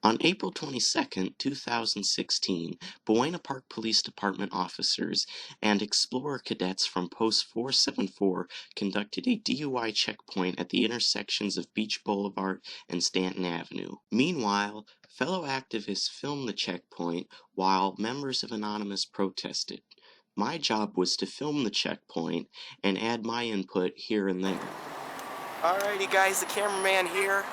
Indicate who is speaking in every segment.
Speaker 1: On April 22, 2016, Buena Park Police Department officers and Explorer cadets from Post 474 conducted a DUI checkpoint at the intersections of Beach Boulevard and Stanton Avenue. Meanwhile, fellow activists filmed the checkpoint while members of Anonymous protested. My job was to film the checkpoint and add my input here and there.
Speaker 2: Alrighty guys, the cameraman here.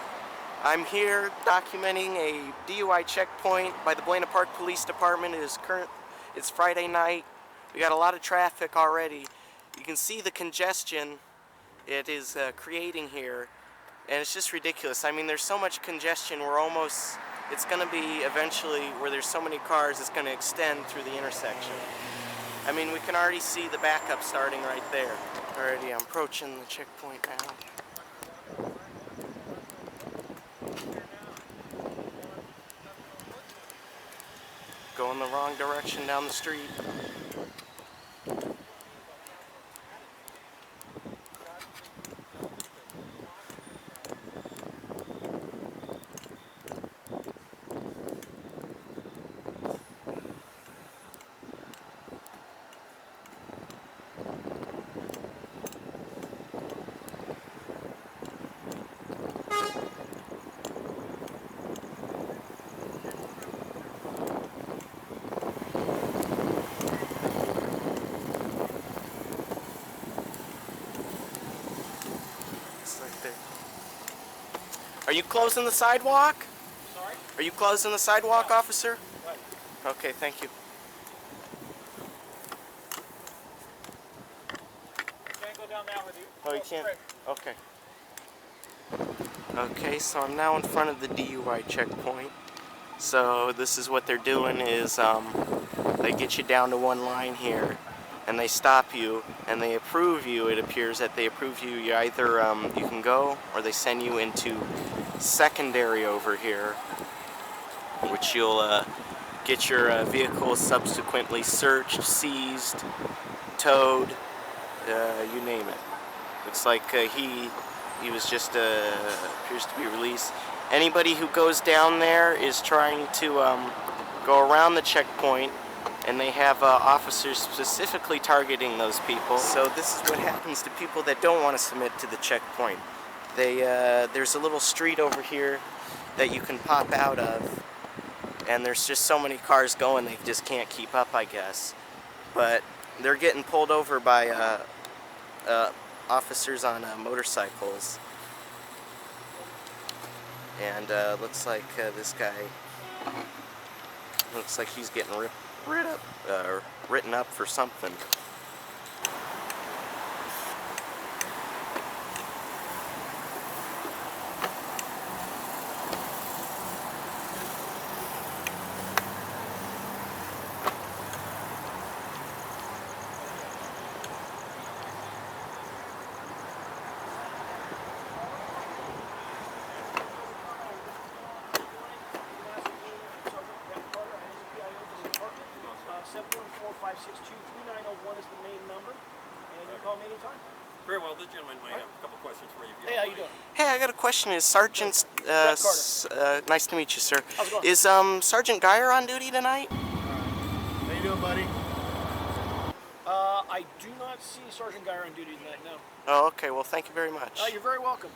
Speaker 2: I'm here documenting a DUI checkpoint by the Buena Park Police Department. It's Friday night. We got a lot of traffic already. You can see the congestion it is creating here, and it's just ridiculous. I mean, there's so much congestion, it's going to be eventually where there's so many cars, it's going to extend through the intersection. I mean, we can already see the backup starting right there. Already, I'm approaching the checkpoint now. Going the wrong direction down the street. Are you closing the sidewalk?
Speaker 3: Sorry?
Speaker 2: Are you closing the sidewalk,
Speaker 3: Yeah.
Speaker 2: officer?
Speaker 3: Right.
Speaker 2: Okay, thank you.
Speaker 3: Can't go down that with you.
Speaker 2: Oh, you can't? Okay. Okay, so I'm now in front of the DUI checkpoint. So this is what they're doing is they get you down to one line here, and they stop you, and they approve you. It appears that they approve you. You either you can go, or they send you into secondary over here, which you'll get your vehicle subsequently searched, seized, towed, you name it. Looks like he was just appears to be released. Anybody who goes down there is trying to go around the checkpoint, and they have officers specifically targeting those people. So this is what happens to people that don't want to submit to the checkpoint. There's a little street over here that you can pop out of, and there's just so many cars going they just can't keep up, I guess. But they're getting pulled over by officers on motorcycles, and looks like this guy looks like he's getting written up for something.
Speaker 3: is the main number, and you call me anytime.
Speaker 4: Very well, this gentleman might have a couple questions for you.
Speaker 3: Hey, how you doing?
Speaker 2: Hey, I got a question. Is Sergeant nice to meet you, sir.
Speaker 3: How's it going?
Speaker 2: Is Sergeant Geyer on duty tonight?
Speaker 5: How you doing, buddy?
Speaker 3: I do not see Sergeant Geyer on duty tonight, no.
Speaker 2: Oh, okay. Well, thank you very much.
Speaker 3: You're very welcome.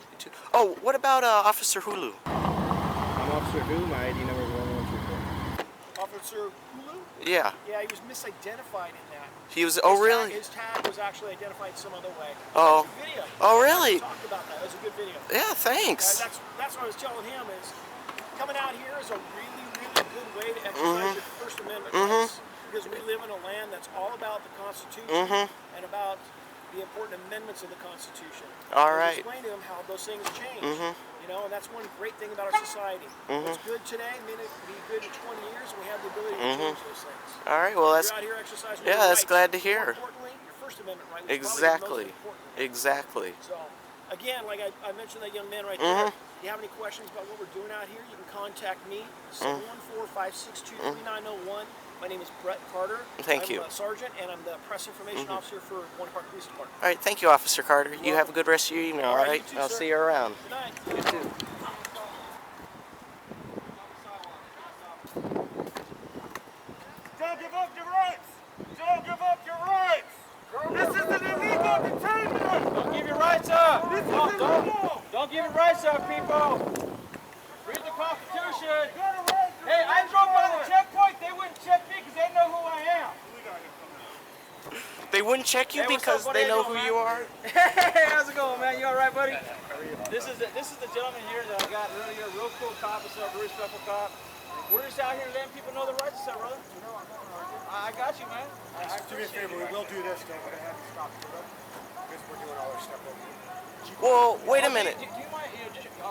Speaker 2: Oh, what about Officer Hulu?
Speaker 5: I'm Officer Who. My ID number is 1124.
Speaker 3: Officer Hulu?
Speaker 2: Yeah.
Speaker 3: Yeah, he was misidentified in that.
Speaker 2: He was. Oh, really?
Speaker 3: His tag was actually identified some other way.
Speaker 2: Oh.
Speaker 3: There's a video.
Speaker 2: Oh, really?
Speaker 3: We talked about that. It was a good video.
Speaker 2: Yeah. Thanks.
Speaker 3: That's what I was telling him is coming out here is a really, really good way to exercise your First Amendment rights. Because we live in a land that's all about the Constitution and about the important amendments of the Constitution.
Speaker 2: All right.
Speaker 3: Explain to them how those things change. You know, and that's one great thing about our society. What's good today may not be good in 20 years, and we have the ability to change those things.
Speaker 2: All right. Well, that's
Speaker 3: You're out here exercising
Speaker 2: yeah.
Speaker 3: your
Speaker 2: That's
Speaker 3: rights.
Speaker 2: glad to hear.
Speaker 3: More importantly, your First Amendment right.
Speaker 2: Exactly.
Speaker 3: Exactly.
Speaker 2: Exactly.
Speaker 3: So, again, like I mentioned that young man right there, if you have any questions about what we're doing out here, you can contact me, 714-562-3901. My name is Brett Carter.
Speaker 2: Thank you.
Speaker 3: I'm a sergeant, and I'm the press information officer for Buena Park Police Department.
Speaker 2: All right. Thank you, Officer Carter. You have a good rest of your evening. All right.
Speaker 3: You too,
Speaker 2: I'll
Speaker 3: sir.
Speaker 2: see you around.
Speaker 3: Good night.
Speaker 2: You too.
Speaker 6: Don't give up your rights! Don't give up your rights! This is an illegal detainment!
Speaker 5: Don't give your rights up!
Speaker 6: This is illegal!
Speaker 5: Don't give your rights up, people! Read the Constitution!
Speaker 6: You got a right to
Speaker 5: Hey, I drove by the checkpoint. They wouldn't check me because they know who I am.
Speaker 2: They wouldn't check you
Speaker 5: Hey, what's
Speaker 2: because
Speaker 5: up, buddy?
Speaker 2: they know
Speaker 5: How
Speaker 2: who
Speaker 5: you
Speaker 2: you
Speaker 5: doing,
Speaker 2: are?
Speaker 5: Hey, how's it going, man? You all right, buddy? This is the gentleman here that I got earlier. Real cool cop. What's up? Very respectful cop. We're just out here letting people know their rights. What's up, brother? I got you, man.
Speaker 3: Do me a favor, we will do this, though. We're going to have to stop for them because we're doing all our stuff over here.
Speaker 2: Well, wait a minute.
Speaker 5: Do you mind,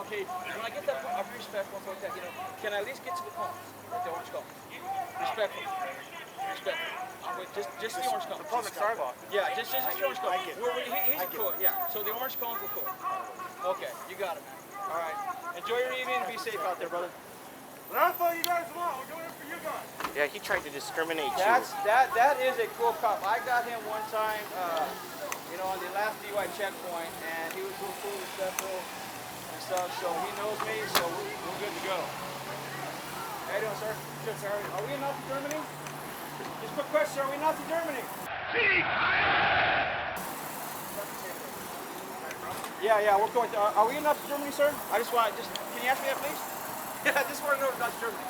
Speaker 5: okay, when I get that point, I'll be respectful like that, can I at least get to the cones? Like the orange cone. Respectful. Respectful. Wait, just the orange cone.
Speaker 3: The public sidewalk.
Speaker 5: Yeah, just the orange cone.
Speaker 3: I get it.
Speaker 5: He's cool, yeah. So the orange cones are cool. Okay, you got it, man. All right. Enjoy your evening and be safe out there, brother.
Speaker 6: That's all you guys want. We're doing it for you guys.
Speaker 2: Yeah, he tried to discriminate you.
Speaker 5: That is a cool cop. I got him one time, on the last DUI checkpoint, and he was real cool, respectful, and stuff. So he knows me, so we're good to go. How you doing, sir? Good, sir. Are we in Nazi Germany? Just a quick question, are we in Nazi Germany? Yeah, we're going to, are we in Nazi Germany, sir? Can you ask me that, please? Yeah, I just want to know if Nazi Germany.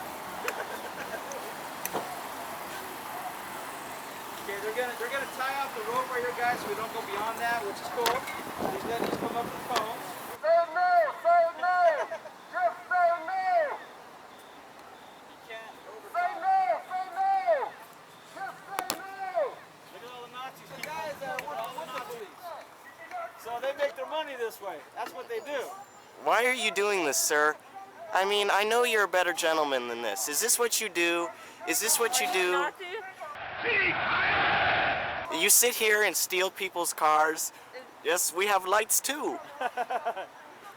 Speaker 5: Okay, they're gonna tie off the rope right here, guys, so we don't go beyond that, which is cool. He's letting us come up to the phone.
Speaker 6: Say no! Say no! Just say no!
Speaker 5: You can't
Speaker 6: Say no! Say no! Just say no!
Speaker 5: Look at all the Nazis. The guys that want all the Nazis. So they make their money this way. That's what they do.
Speaker 2: Why are you doing this, sir? I mean, I know you're a better gentleman than this. Is this what you do? Is this what you do? You sit here and steal people's cars. Yes, we have lights too.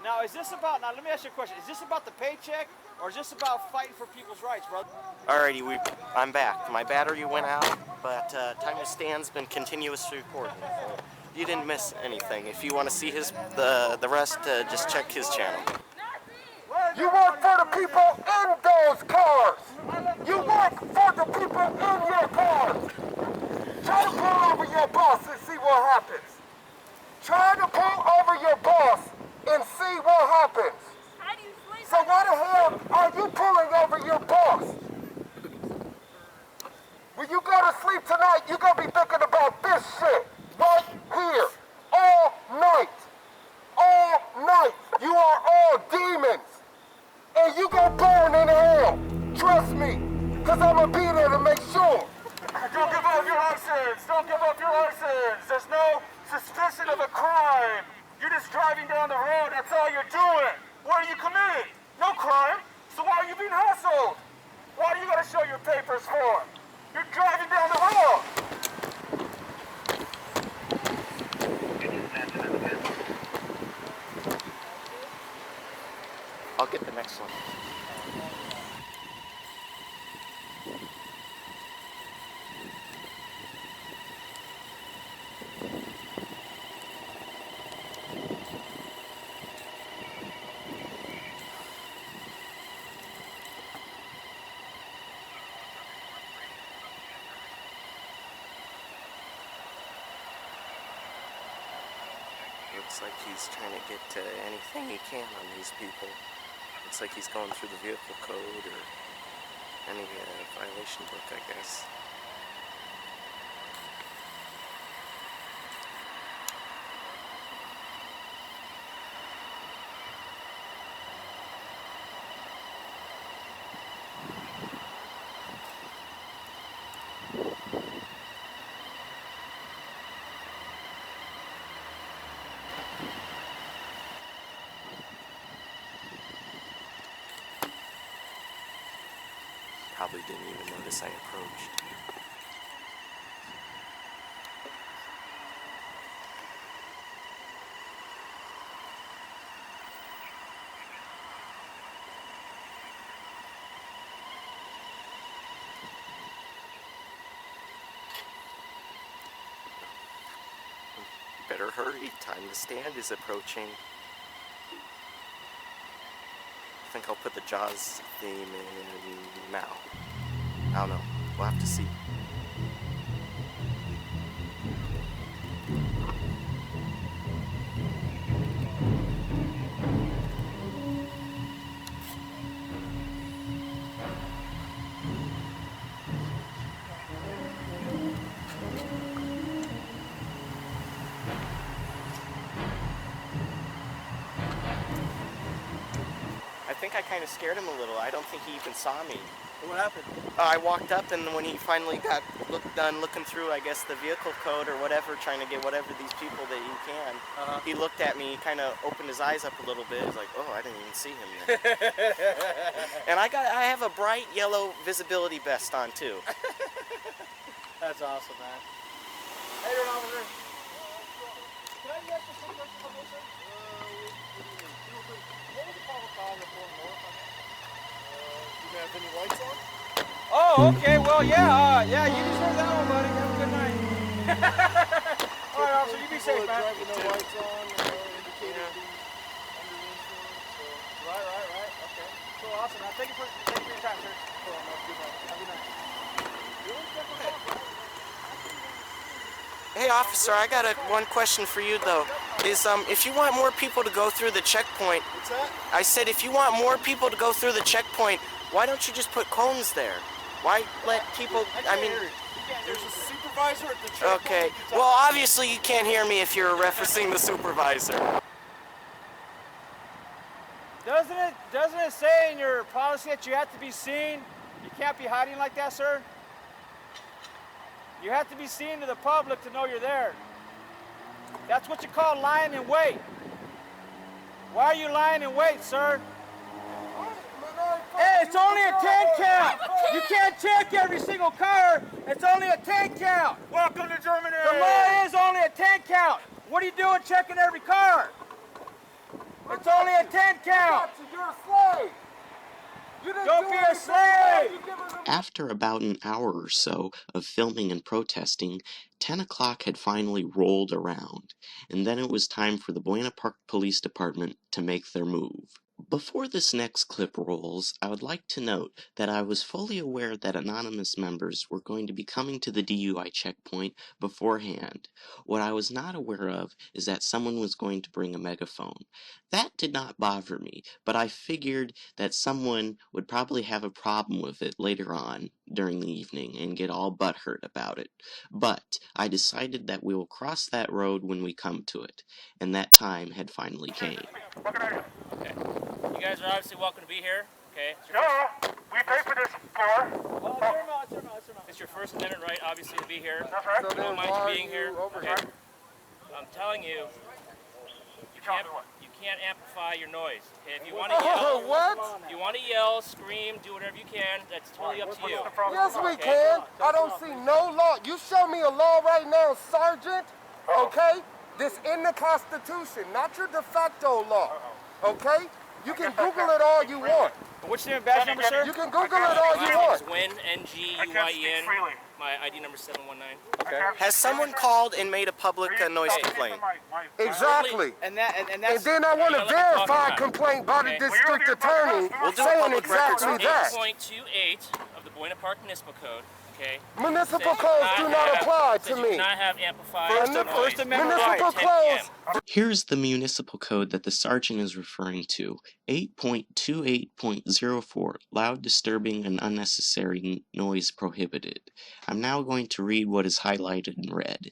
Speaker 5: Now, let me ask you a question. Is this about the paycheck, or is this about fighting for people's rights, brother?
Speaker 2: Alrighty, I'm back. My battery went out, but time to stand's been continuously recording. So you didn't miss anything. If you want to see the rest, just check his channel.
Speaker 6: You work for the people in those cars! You work for the people in your cars! Try to pull over your boss and see what happens. Try to pull over your boss and see what happens.
Speaker 7: How do you sleep?
Speaker 6: So why the hell are you pulling over your boss? When you go to sleep tonight, you're going to be thinking about this shit right here all night. All night. You are all demons. And you gonna burn in hell. Trust me. Because I'm going to be there to make sure. Don't give up your license. Don't give up your license. There's no suspicion of a crime. You're just driving down the road. That's all you're doing. What are you committing? No crime. So why are you being hassled? Why do you got to show your papers for? You're driving down the road.
Speaker 2: I'll get the next one. Looks like he's trying to get anything he can on these people. Looks like he's going through the vehicle code or any violation book, I guess. Probably didn't even notice I approached. Better hurry, time to stand is approaching. I think I'll put the Jaws theme in now. I don't know, we'll have to see. think I kind of scared him a little. I don't think he even saw me.
Speaker 3: What happened?
Speaker 2: I walked up, and when he finally got done looking through, I guess, the vehicle code or whatever, trying to get whatever these people that you can, he looked at me, kind of opened his eyes up a little bit. He's like, oh, I didn't even see him there. And I have a bright yellow visibility vest on, too.
Speaker 5: That's awesome, man. Hey, you're an officer. Can I get some question on this, sir? What was the problem call report north on that?
Speaker 3: You have any lights on?
Speaker 5: Oh, okay. Well, yeah. Yeah, you deserve that one, buddy. Have a good night. All right, officer. You be safe, man.
Speaker 3: Driving no lights on, indicator under insurance.
Speaker 5: Right. Okay. So awesome, man. Thank you for your time, sir. Cool, man. Have a good night.
Speaker 2: Hey, officer, I got one question for you, though. Is if you want more people to go through the checkpoint,
Speaker 3: What's that?
Speaker 2: I said if you want more people to go through the checkpoint, why don't you just put cones there? Why let people, I mean...
Speaker 3: There's a supervisor at the checkpoint.
Speaker 2: Okay, well, obviously you can't hear me if you're referencing the supervisor.
Speaker 5: Doesn't it say in your policy that you have to be seen? You can't be hiding like that, sir? You have to be seen to the public to know you're there. That's what you call lying in wait. Why are you lying in wait, sir? Hey, it's only a 10 count. You can't check every single car. It's only a 10 count.
Speaker 3: Welcome to Germany.
Speaker 5: The law is only a 10 count. What are you doing checking every car? It's only a 10 count.
Speaker 6: You're a slave. You didn't
Speaker 5: Don't
Speaker 6: do
Speaker 5: be a
Speaker 6: anything
Speaker 5: slave.
Speaker 6: You give her the
Speaker 1: After about an hour or so of filming and protesting, 10 o'clock had finally rolled around, and then it was time for the Buena Park Police Department to make their move. Before this next clip rolls, I would like to note that I was fully aware that anonymous members were going to be coming to the DUI checkpoint beforehand. What I was not aware of is that someone was going to bring a megaphone. That did not bother me, but I figured that someone would probably have a problem with it later on during the evening and get all butthurt about it. But I decided that we will cross that road when we come to it, and that time had finally came.
Speaker 7: Okay. You guys are obviously welcome to be here. Okay.
Speaker 6: we pay for this floor.
Speaker 7: It's your First Amendment right, obviously, to be here.
Speaker 6: That's right.
Speaker 7: We don't mind you being here. Okay. I'm telling you, you can't amplify your noise. Okay. If you want to yell,
Speaker 6: What?
Speaker 7: you want to yell, scream, do whatever you can. That's totally up to you.
Speaker 6: Yes, we can. I don't see no law. You show me a law right now, Sergeant. Okay? This in the Constitution, not your de facto law. Okay? You can Google it all you want.
Speaker 5: What's your badge number, sir?
Speaker 6: You can Google it all
Speaker 7: My
Speaker 6: you
Speaker 7: name
Speaker 6: want.
Speaker 7: is Nguyen, N-G-U-I-E-N. My ID number is 719.
Speaker 5: Okay.
Speaker 2: Has someone called and made a public noise complaint?
Speaker 6: Exactly.
Speaker 5: And that's
Speaker 6: And then I want to verify a complaint by the district attorney
Speaker 2: We'll do a
Speaker 6: saying
Speaker 2: public records
Speaker 6: exactly that.
Speaker 7: 8.28 of the Buena Park Municipal Code. Okay.
Speaker 6: Municipal codes do not apply to
Speaker 7: You
Speaker 6: me.
Speaker 7: do not have amplified noise.
Speaker 5: First Amendment
Speaker 6: Municipal
Speaker 5: right.
Speaker 7: 10
Speaker 6: codes.
Speaker 7: p.m.
Speaker 1: Here's the municipal code that the sergeant is referring to, 8.28.04, loud, disturbing, and unnecessary noise prohibited. I'm now going to read what is highlighted in red.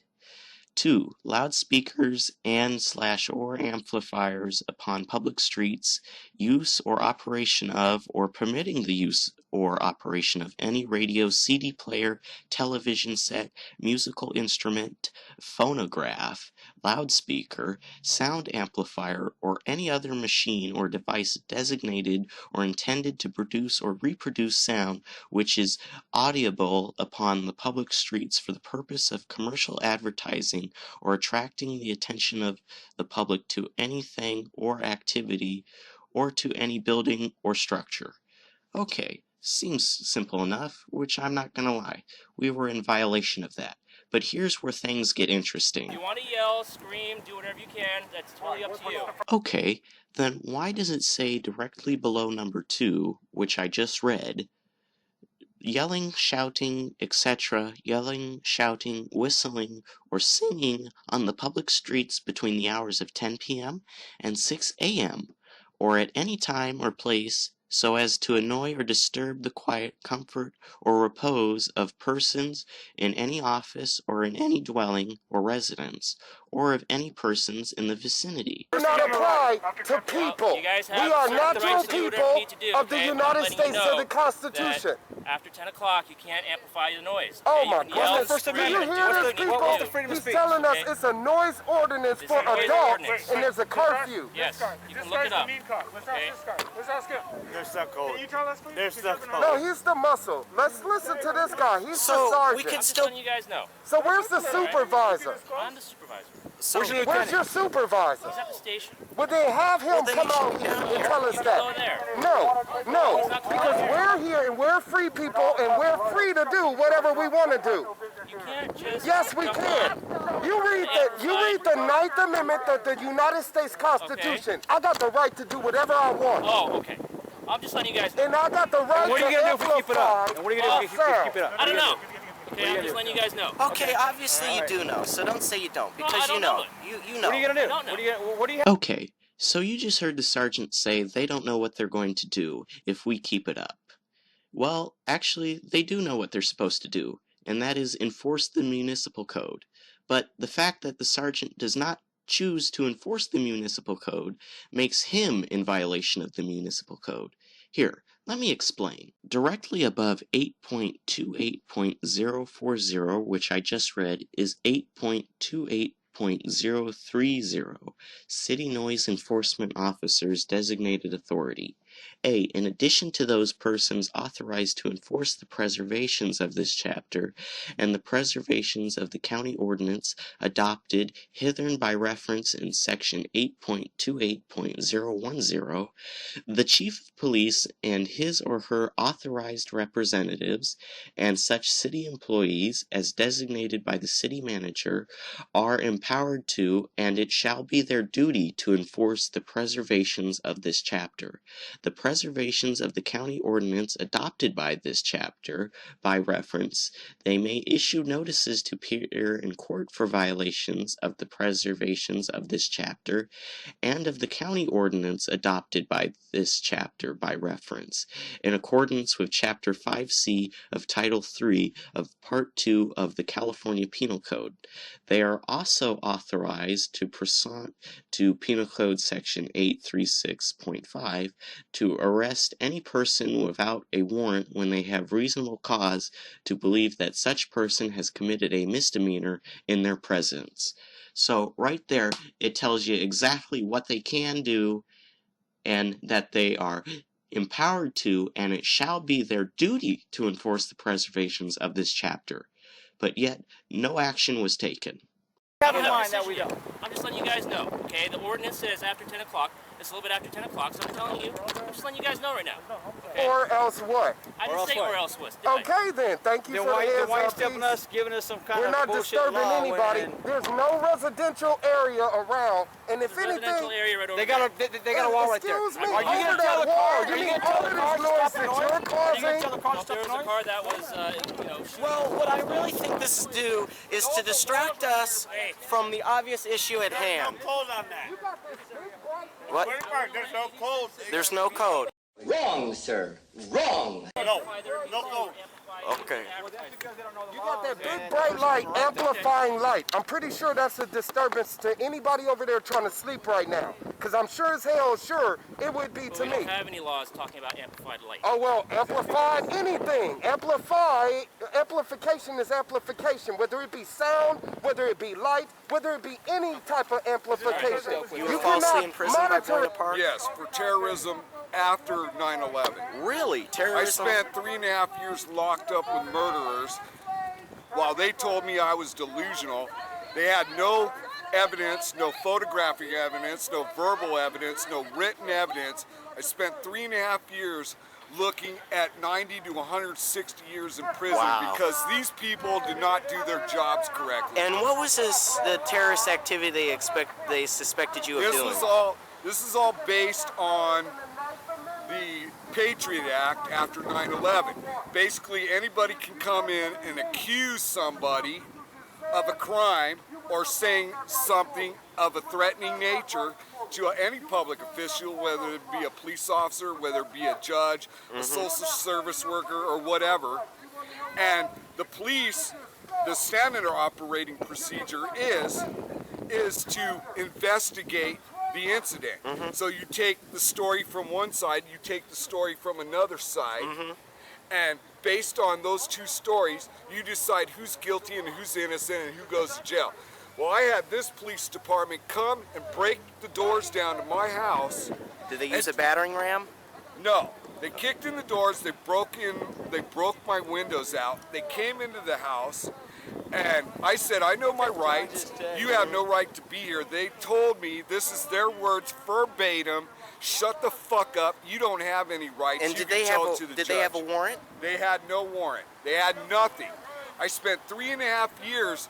Speaker 1: 2. Loudspeakers and/or amplifiers upon public streets, use or operation of or permitting the use or operation of any radio, CD player, television set, musical instrument, phonograph, loudspeaker, sound amplifier, or any other machine or device designated or intended to produce or reproduce sound which is audible upon the public streets for the purpose of commercial advertising or attracting the attention of the public to anything or activity or to any building or structure. Okay, seems simple enough, which I'm not gonna lie. We were in violation of that. But here's where things get interesting.
Speaker 7: If you want to yell, scream, do whatever you can, that's totally up to you.
Speaker 1: Okay, then why does it say directly below number 2, which I just read, yelling, shouting, etc., yelling, shouting, whistling, or singing on the public streets between the hours of 10 p.m. and 6 a.m., or at any time or place so as to annoy or disturb the quiet, comfort, or repose of persons in any office or in any dwelling or residence, or of any persons in the vicinity.
Speaker 6: Do not apply to people.
Speaker 7: You guys
Speaker 6: We
Speaker 7: have
Speaker 6: are
Speaker 7: certain rights
Speaker 6: natural
Speaker 7: to do whatever
Speaker 6: people
Speaker 7: you need to do,
Speaker 6: of the
Speaker 7: okay?
Speaker 6: United
Speaker 7: I'm letting
Speaker 6: States
Speaker 7: you
Speaker 6: of the
Speaker 7: know
Speaker 6: Constitution.
Speaker 7: that after 10 o'clock, you can't amplify the noise.
Speaker 6: Oh
Speaker 7: okay?
Speaker 6: my
Speaker 7: You can yell,
Speaker 6: goodness.
Speaker 5: First
Speaker 6: Do you
Speaker 5: Amendment.
Speaker 6: hear
Speaker 5: What's
Speaker 6: this,
Speaker 5: the-
Speaker 6: people?
Speaker 5: what's the freedom of
Speaker 6: He's
Speaker 5: speech?
Speaker 6: telling us
Speaker 7: Okay.
Speaker 6: it's a noise ordinance
Speaker 7: It's
Speaker 6: for
Speaker 7: a noise
Speaker 6: adults,
Speaker 7: ordinance.
Speaker 6: and there's a curfew.
Speaker 7: Yes, you can look it up.
Speaker 3: Let's
Speaker 7: Okay.
Speaker 3: ask this guy. Let's ask him.
Speaker 8: There's no code.
Speaker 3: Can you tell us, please?
Speaker 8: There's
Speaker 3: He's
Speaker 8: no
Speaker 3: jumping
Speaker 8: code.
Speaker 3: out.
Speaker 6: No, he's the muscle. Let's listen to this guy. He's the
Speaker 2: So we
Speaker 6: sergeant.
Speaker 2: can
Speaker 7: I'm just
Speaker 2: still.
Speaker 7: letting you guys know.
Speaker 6: So where's the supervisor?
Speaker 7: I'm the supervisor.
Speaker 2: So
Speaker 5: Where's your
Speaker 6: Where's your supervisor?
Speaker 7: He's at the station.
Speaker 6: Would they have him
Speaker 2: then
Speaker 6: come
Speaker 2: you should
Speaker 6: out
Speaker 2: come
Speaker 6: here
Speaker 2: down
Speaker 6: and tell us
Speaker 7: Go
Speaker 6: that?
Speaker 7: there.
Speaker 6: No, because we're here and we're free people and we're free to do whatever we want to do.
Speaker 7: You can't just.
Speaker 6: Yes, we
Speaker 7: jump
Speaker 6: can.
Speaker 7: on.
Speaker 6: You read the Ninth Amendment of the United States Constitution. I got the right to do whatever I want.
Speaker 7: Oh, okay. I'm just letting you guys know.
Speaker 6: And I got the right
Speaker 5: What are you
Speaker 6: to
Speaker 5: gonna do if we keep it
Speaker 6: amplify
Speaker 5: up? And what are you gonna do if we keep it up?
Speaker 7: I don't know. Okay, I'm just letting you guys know.
Speaker 2: Okay, obviously you do know, so don't say you don't,
Speaker 7: No, I
Speaker 2: because
Speaker 7: don't
Speaker 2: you know.
Speaker 7: know it.
Speaker 2: You know.
Speaker 5: What are you gonna do?
Speaker 7: don't know.
Speaker 5: What do you have?
Speaker 1: Okay, so you just heard the sergeant say they don't know what they're going to do if we keep it up. Well, actually, they do know what they're supposed to do, and that is enforce the municipal code. But the fact that the sergeant does not choose to enforce the municipal code makes him in violation of the municipal code. Here, let me explain. Directly above 8.28.040, which I just read, is 8.28.030, City Noise Enforcement Officers Designated Authority. A. In addition to those persons authorized to enforce the preservations of this chapter and the preservations of the county ordinance adopted hitherto by reference in section 8.28.010, the chief of police and his or her authorized representatives and such city employees as designated by the city manager are empowered to, and it shall be their duty to enforce the preservations of this chapter. The preservations of the county ordinance adopted by this chapter, by reference, they may issue notices to appear in court for violations of the preservations of this chapter and of the county ordinance adopted by this chapter by reference, in accordance with Chapter 5C of Title III of Part 2 of the California Penal Code. They are also authorized to pursuant to Penal Code Section 836.5 to arrest any person without a warrant when they have reasonable cause to believe that such person has committed a misdemeanor in their presence. So right there, it tells you exactly what they can do and that they are empowered to, and it shall be their duty to enforce the preservations of this chapter. But yet, no action was taken.
Speaker 5: Have
Speaker 7: I
Speaker 5: in
Speaker 7: have a
Speaker 5: mind that we
Speaker 7: decision.
Speaker 5: don't.
Speaker 7: I'm just letting you guys know, okay? The ordinance says after 10 o'clock. It's a little bit after 10 o'clock, so I'm telling you. I'm just letting you guys know right now. Okay?
Speaker 6: Or else what?
Speaker 7: I didn't say or else was. did I?
Speaker 6: Okay then, thank you
Speaker 5: Then
Speaker 6: for
Speaker 5: why
Speaker 6: the
Speaker 5: are you
Speaker 6: heads up.
Speaker 5: stepping us, giving us some kind
Speaker 6: We're
Speaker 5: of
Speaker 6: not
Speaker 5: bullshit
Speaker 6: disturbing
Speaker 5: law
Speaker 6: anybody.
Speaker 5: when
Speaker 6: There's no residential area around, and if
Speaker 7: There's a residential
Speaker 6: anything,
Speaker 7: area right over
Speaker 5: they got
Speaker 7: there.
Speaker 5: a they got a wall right there?
Speaker 6: excuse me,
Speaker 5: Are you
Speaker 6: over
Speaker 5: gonna tell
Speaker 6: that
Speaker 5: the
Speaker 6: wall,
Speaker 5: car?
Speaker 6: you
Speaker 5: Are you
Speaker 6: mean
Speaker 5: gonna tell
Speaker 6: over
Speaker 5: the
Speaker 6: this
Speaker 5: car to
Speaker 6: noise
Speaker 5: stop the
Speaker 6: that
Speaker 5: noise?
Speaker 6: you're
Speaker 5: Are you gonna
Speaker 6: causing?
Speaker 5: tell the car to
Speaker 7: Well,
Speaker 5: stop
Speaker 7: there
Speaker 5: the
Speaker 7: was a
Speaker 5: noise?
Speaker 7: car that was, shooting.
Speaker 2: Well, what I really think this is do is to distract us from the obvious issue at hand.
Speaker 8: No code on that.
Speaker 2: What?
Speaker 8: There's no code.
Speaker 2: There's no code.
Speaker 9: Wrong, sir. Wrong.
Speaker 8: No code.
Speaker 2: Okay.
Speaker 6: You got that big bright light, amplifying light. I'm pretty sure that's a disturbance to anybody over there trying to sleep right now. Because I'm sure as hell sure it would be to
Speaker 7: We
Speaker 6: me.
Speaker 7: don't have any laws talking about amplified light.
Speaker 6: Oh, well, amplified anything. Amplification is amplification, whether it be sound, whether it be light, whether it be any type of amplification.
Speaker 2: You were falsely imprisoned by
Speaker 6: monitor
Speaker 2: Buena
Speaker 6: it.
Speaker 2: Park?
Speaker 10: Yes, for terrorism after 9/11.
Speaker 2: Really?
Speaker 10: I
Speaker 2: Terrorism?
Speaker 10: spent 3.5 years locked up with murderers. While they told me I was delusional, they had no evidence, no photographic evidence, no verbal evidence, no written evidence. I spent 3.5 years looking at 90 to 160 years in prison
Speaker 2: Wow.
Speaker 10: because these people did not do their jobs correctly.
Speaker 2: And what was the terrorist activity they suspected you of
Speaker 10: This
Speaker 2: doing?
Speaker 10: is all based on the Patriot Act after 9/11. Basically, anybody can come in and accuse somebody of a crime or saying something of a threatening nature to any public official, whether it be a police officer, whether it be a judge, a social service worker, or whatever. And the police, the standard operating procedure is is to investigate the incident. So you take the story from one side, you take the story from another side, and based on those two stories, you decide who's guilty and who's innocent and who goes to jail. Well, I had this police department come and break the doors down to my house.
Speaker 2: Did they use a battering ram?
Speaker 10: No. They kicked in the doors, they broke my windows out, they came into the house, and I said, I know my rights, you have no right to be here. They told me, this is their words verbatim, shut the fuck up, you don't have any rights.
Speaker 2: And did they have a warrant?
Speaker 10: They had no warrant. They had nothing. I spent 3.5 years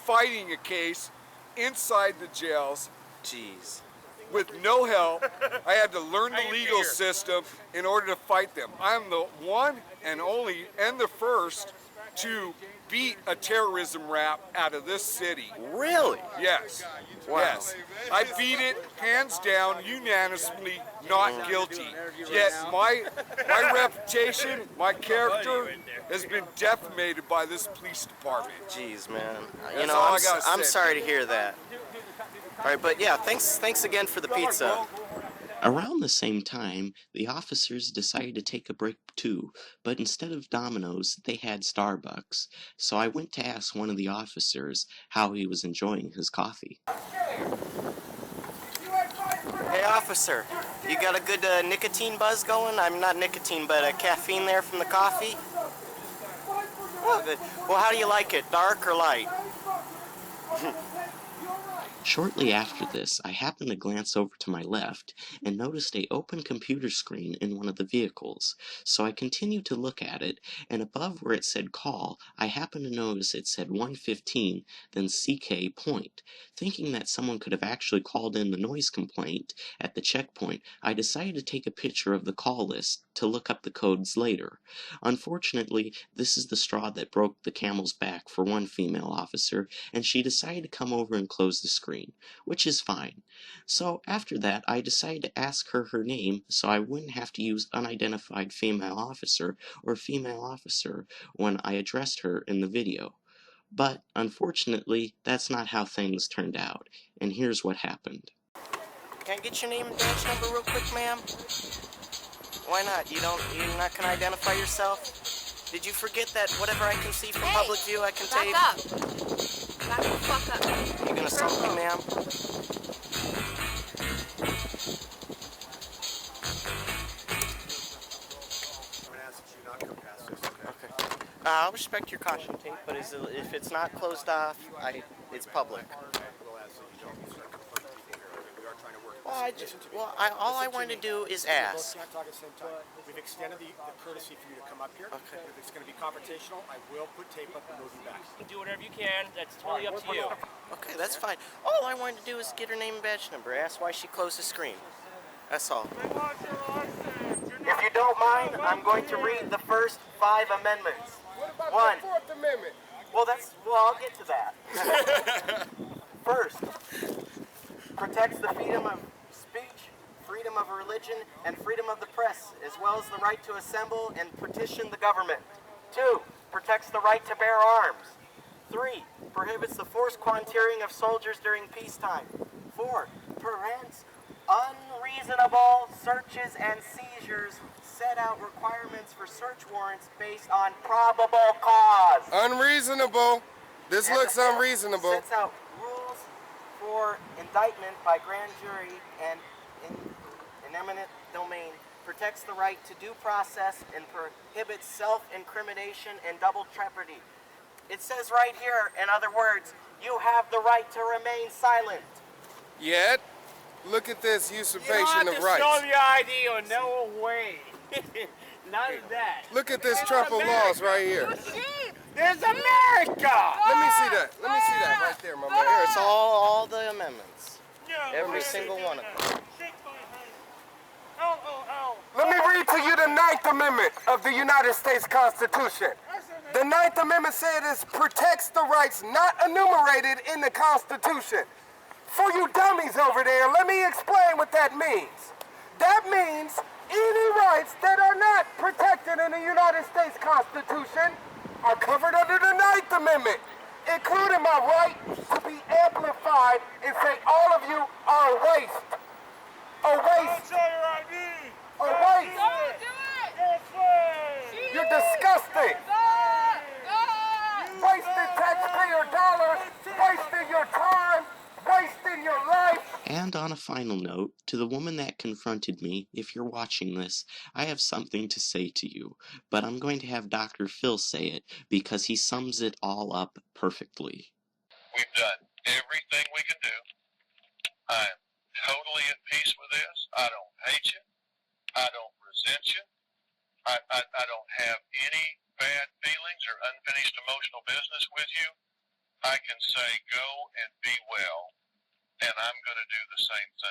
Speaker 10: fighting a case inside the jails.
Speaker 2: Jeez.
Speaker 10: With no help. I had to learn the legal system in order to fight them. I'm the one and only and the first to beat a terrorism rap out of this city.
Speaker 2: Really?
Speaker 10: Yes.
Speaker 2: Wow.
Speaker 10: Yes. I beat it hands down, unanimously, not guilty. Yet my reputation, my character has been defamated by this police department.
Speaker 2: Jeez, man.
Speaker 10: That's all I gotta
Speaker 2: I'm
Speaker 10: say.
Speaker 2: sorry to hear that. All right, but yeah, thanks again for the pizza.
Speaker 1: Around the same time, the officers decided to take a break too, but instead of Domino's, they had Starbucks. So I went to ask one of the officers how he was enjoying his coffee.
Speaker 2: Hey, officer, you got a good nicotine buzz going? I'm not nicotine, but caffeine there from the coffee? Oh, good. Well, how do you like it, dark or light?
Speaker 1: Shortly after this, I happened to glance over to my left and noticed an open computer screen in one of the vehicles. So I continued to look at it, and above where it said call, I happened to notice it said 115, then CK point. Thinking that someone could have actually called in the noise complaint at the checkpoint, I decided to take a picture of the call list to look up the codes later. Unfortunately, this is the straw that broke the camel's back for one female officer, and she decided to come over and close the screen, which is fine. So after that, I decided to ask her name so I wouldn't have to use unidentified female officer or female officer when I addressed her in the video. But unfortunately, that's not how things turned out, and here's what happened.
Speaker 2: Can I get your name and badge number real quick, ma'am? Why not? You're not gonna identify yourself? Did you forget that whatever I can see from public view, I can take?
Speaker 11: Back up. Back the fuck up.
Speaker 2: You gonna assault me, ma'am? Okay. I'll respect your caution tape, but if it's not closed off, it's public. All I want to do is ask.
Speaker 3: Can't talk at the same time. We've extended the courtesy for you to come up here.
Speaker 2: Okay.
Speaker 3: If it's going to be confrontational, I will put tape up and move you back.
Speaker 7: You can do whatever you can. That's totally up to you.
Speaker 2: Okay, that's fine. All I wanted to do is get her name and badge number. Ask why she closed the screen. That's all. If you don't mind, I'm going to read the first 5 amendments.
Speaker 6: What about
Speaker 2: One.
Speaker 6: the Fourth Amendment?
Speaker 2: Well, I'll get to that. First, protects the freedom of speech, freedom of religion, and freedom of the press, as well as the right to assemble and petition the government. 2, protects the right to bear arms. 3, prohibits the forced quarantering of soldiers during peacetime. 4, prevents unreasonable searches and seizures, set out requirements for search warrants based on probable cause.
Speaker 6: Unreasonable. This
Speaker 2: And
Speaker 6: looks unreasonable.
Speaker 2: Sets out rules for indictment by grand jury and in eminent domain, protects the right to due process and prohibits self-incrimination and double jeopardy. It says right here, in other words, you have the right to remain silent.
Speaker 6: Yet, look at this usurpation of
Speaker 5: Show
Speaker 6: rights.
Speaker 5: your ID or no way. None of that.
Speaker 6: Look at this Trump of laws right here.
Speaker 5: There's America!
Speaker 6: Let me see that. Let me see that right there, my man.
Speaker 2: Here, it's all the amendments. Every single one of them.
Speaker 6: Let me read to you the 9th Amendment of the United States Constitution. The 9th Amendment says it protects the rights not enumerated in the Constitution. For you dummies over there, let me explain what that means. That means any rights that are not protected in the United States Constitution are covered under the 9th Amendment, including my right to be amplified side and say all of you are a waste. A waste.
Speaker 8: Show your ID.
Speaker 6: A waste.
Speaker 11: Don't do it!
Speaker 6: You're disgusting. Wasting taxpayer dollars, wasting your time, wasting your life.
Speaker 1: And on a final note, to the woman that confronted me, if you're watching this, I have something to say to you, but I'm going to have Dr. Phil say it because he sums it all up perfectly.
Speaker 12: We've done everything we can do. I'm totally at peace with this. I don't hate you. I don't resent you. I don't have any bad feelings or unfinished emotional business with you. I can say go and be well, and I'm going to do the same thing.